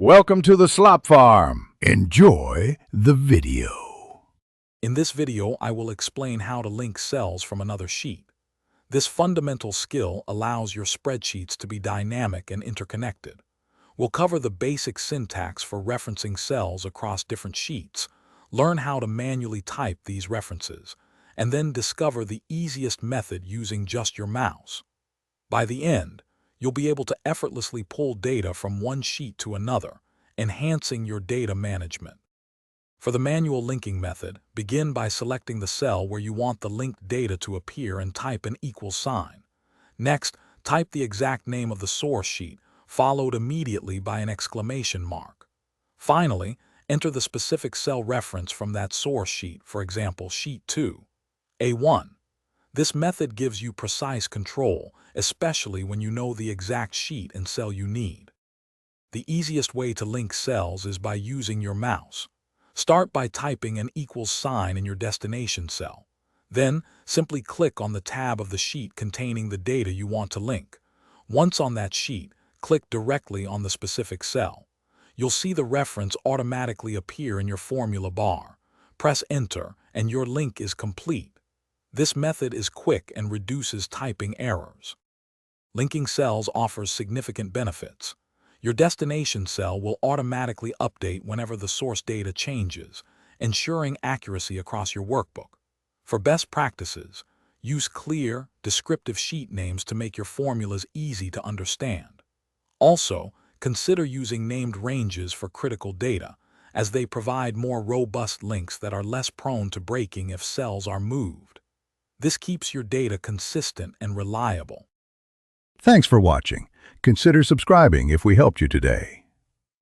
Welcome to the Slop Farm. Enjoy the video. In this video, I will explain how to link cells from another sheet. This fundamental skill allows your spreadsheets to be dynamic and interconnected. We'll cover the basic syntax for referencing cells across different sheets, learn how to manually type these references, and then discover the easiest method using just your mouse. By the end, you'll be able to effortlessly pull data from one sheet to another, enhancing your data management. For the manual linking method, begin by selecting the cell where you want the linked data to appear and type an equal sign. Next, type the exact name of the source sheet, followed immediately by an exclamation mark. Finally, enter the specific cell reference from that source sheet, for example, sheet 2, A1. This method gives you precise control, especially when you know the exact sheet and cell you need. The easiest way to link cells is by using your mouse. Start by typing an equals sign in your destination cell. Then, simply click on the tab of the sheet containing the data you want to link. Once on that sheet, click directly on the specific cell. You'll see the reference automatically appear in your formula bar. Press Enter, and your link is complete. This method is quick and reduces typing errors. Linking cells offers significant benefits. Your destination cell will automatically update whenever the source data changes, ensuring accuracy across your workbook. For best practices, use clear, descriptive sheet names to make your formulas easy to understand. Also, consider using named ranges for critical data, as they provide more robust links that are less prone to breaking if cells are moved. This keeps your data consistent and reliable. Thanks for watching. Consider subscribing if we helped you today.